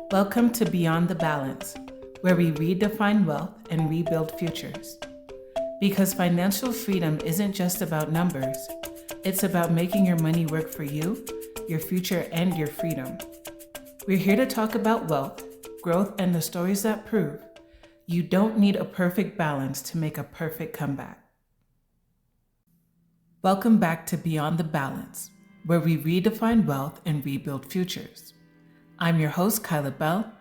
Welcome to Beyond the Balance, where we redefine wealth and rebuild futures. Because financial freedom isn't just about numbers, it's about making your money work for you, your future, and your freedom. We're here to talk about wealth, growth, and the stories that prove you don't need a perfect balance to make a perfect comeback. Welcome back to Beyond the Balance, where we redefine wealth and rebuild futures. I'm your host, Kyla Bell,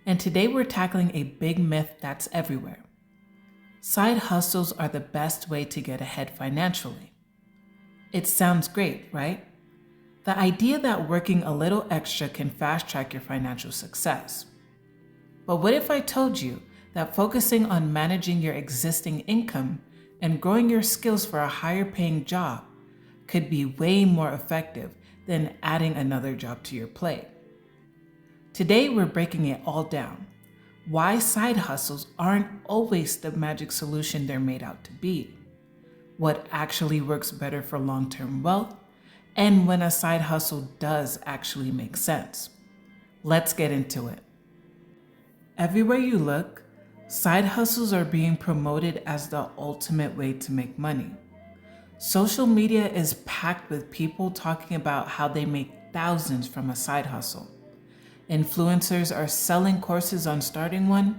and today we're tackling a big myth that's everywhere. Side hustles are the best way to get ahead financially. It sounds great, right? The idea that working a little extra can fast-track your financial success. But what if I told you that focusing on managing your existing income and growing your skills for a higher-paying job could be way more effective than adding another job to your plate? Today, we're breaking it all down. Why side hustles aren't always the magic solution they're made out to be. What actually works better for long-term wealth, and when a side hustle does actually make sense. Let's get into it. Everywhere you look, side hustles are being promoted as the ultimate way to make money. Social media is packed with people talking about how they make thousands from a side hustle. Influencers are selling courses on starting one,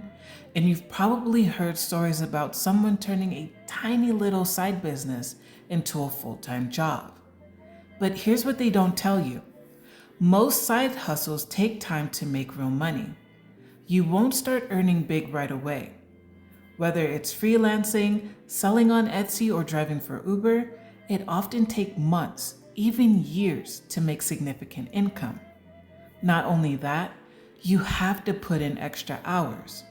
and you've probably heard stories about someone turning a tiny little side business into a full-time job. But here's what they don't tell you. Most side hustles take time to make real money. You won't start earning big right away. Whether it's freelancing, selling on Etsy, or driving for Uber, it often takes months, even years, to make significant income. Not only that, you have to put in extra hours.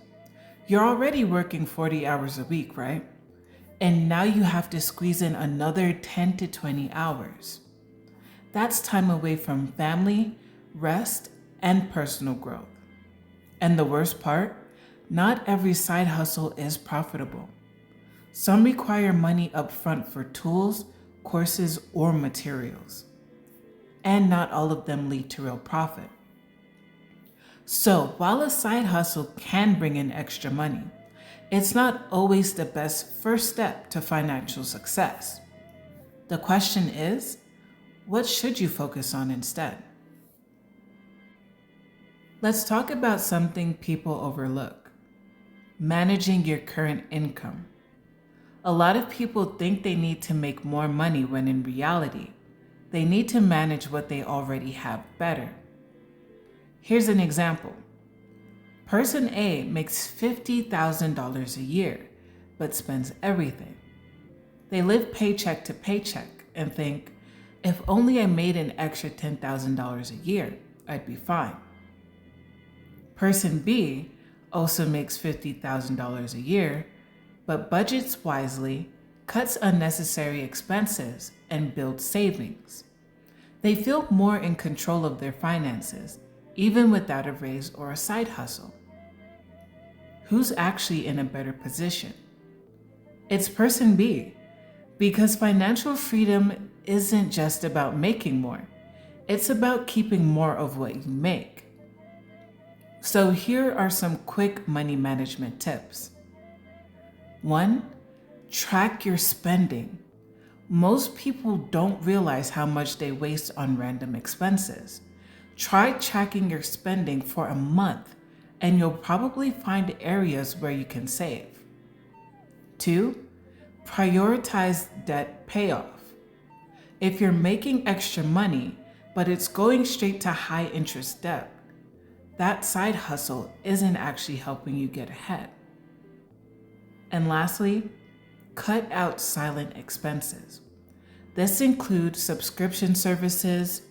You're already working 40 hours a week, right? And now you have to squeeze in another 10 to 20 hours. That's time away from family, rest, and personal growth. And the worst part, not every side hustle is profitable. Some require money upfront for tools, courses, or materials. And not all of them lead to real profit. So while a side hustle can bring in extra money, it's not always the best first step to financial success. The question is, what should you focus on instead? Let's talk about something people overlook: managing your current income. A lot of people think they need to make more money when in reality, they need to manage what they already have better. Here's an example. Person A makes $50,000 a year, but spends everything. They live paycheck to paycheck and think, if only I made an extra $10,000 a year, I'd be fine. Person B also makes $50,000 a year, but budgets wisely, cuts unnecessary expenses, and builds savings. They feel more in control of their finances, even without a raise or a side hustle. Who's actually in a better position? It's person B, because financial freedom isn't just about making more. It's about keeping more of what you make. So here are some quick money management tips. 1. Track your spending. Most people don't realize how much they waste on random expenses. Try tracking your spending for a month, and you'll probably find areas where you can save. 2. Prioritize debt payoff. If you're making extra money, but it's going straight to high interest debt, that side hustle isn't actually helping you get ahead. And lastly, cut out silent expenses. This includes subscription services,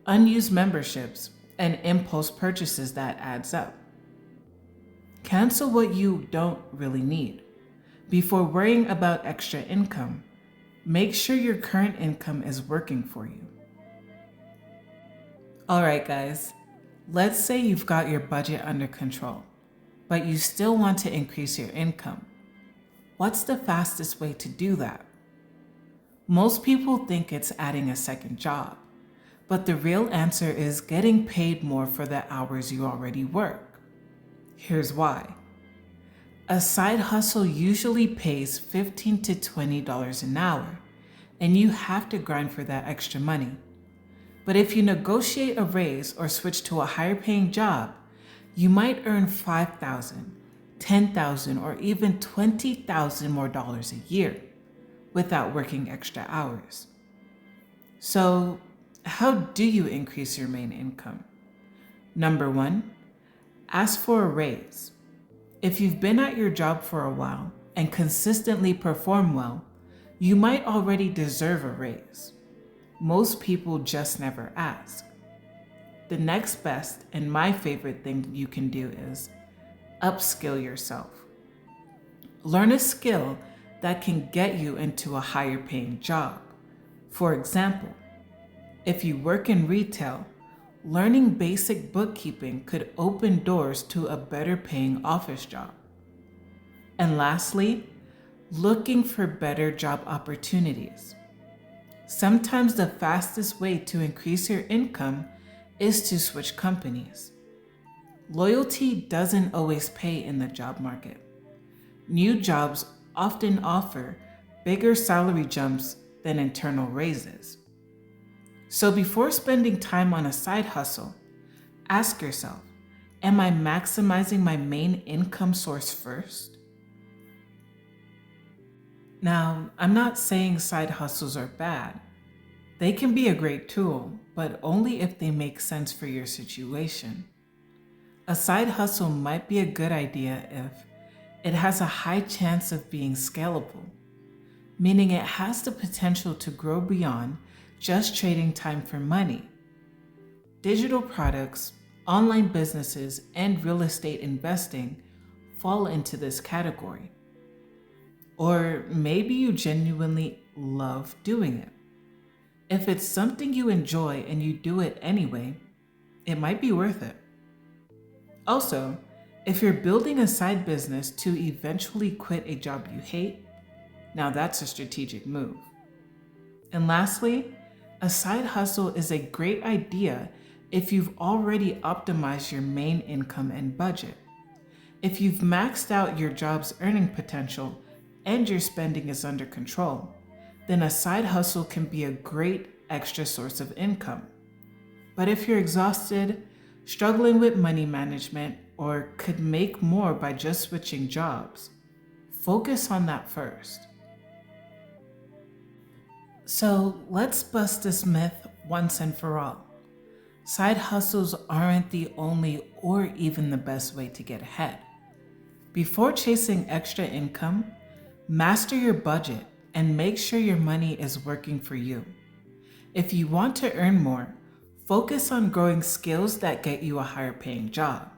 unused memberships, and impulse purchases that adds up. Cancel what you don't really need. Before worrying about extra income, make sure your current income is working for you. All right, guys, let's say you've got your budget under control, but you still want to increase your income. What's the fastest way to do that? Most people think it's adding a second job. But the real answer is getting paid more for the hours you already work. Here's why. A side hustle usually pays $15 to $20 an hour, and you have to grind for that extra money. But if you negotiate a raise or switch to a higher paying job, you might earn $5,000, $10,000, or even $20,000 more dollars a year without working extra hours. So, how do you increase your main income? Number one, ask for a raise. If you've been at your job for a while and consistently perform well, you might already deserve a raise. Most people just never ask. The next best and my favorite thing you can do is upskill yourself. Learn a skill that can get you into a higher paying job. For example, if you work in retail, learning basic bookkeeping could open doors to a better paying office job. And lastly, looking for better job opportunities. Sometimes the fastest way to increase your income is to switch companies. Loyalty doesn't always pay in the job market. New jobs often offer bigger salary jumps than internal raises. So before spending time on a side hustle, ask yourself, am I maximizing my main income source first? Now, I'm not saying side hustles are bad. They can be a great tool, but only if they make sense for your situation. A side hustle might be a good idea if it has a high chance of being scalable, meaning it has the potential to grow beyond just trading time for money. Digital products, online businesses, and real estate investing fall into this category. Or maybe you genuinely love doing it. If it's something you enjoy and you do it anyway, it might be worth it. Also, if you're building a side business to eventually quit a job you hate, now that's a strategic move. And lastly, a side hustle is a great idea if you've already optimized your main income and budget. If you've maxed out your job's earning potential and your spending is under control, then a side hustle can be a great extra source of income. But if you're exhausted, struggling with money management, or could make more by just switching jobs, focus on that first. So let's bust this myth once and for all. Side hustles aren't the only or even the best way to get ahead. Before chasing extra income, master your budget and make sure your money is working for you. If you want to earn more, focus on growing skills that get you a higher paying job.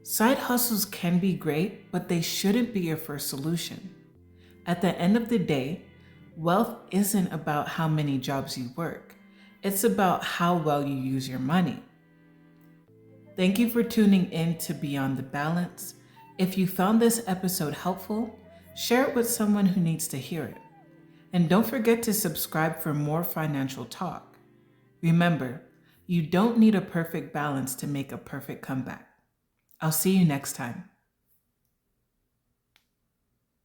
Side hustles can be great, but they shouldn't be your first solution. At the end of the day, wealth isn't about how many jobs you work. It's about how well you use your money. Thank you for tuning in to Beyond the Balance. If you found this episode helpful, share it with someone who needs to hear it. And don't forget to subscribe for more financial talk. Remember, you don't need a perfect balance to make a perfect comeback. I'll see you next time.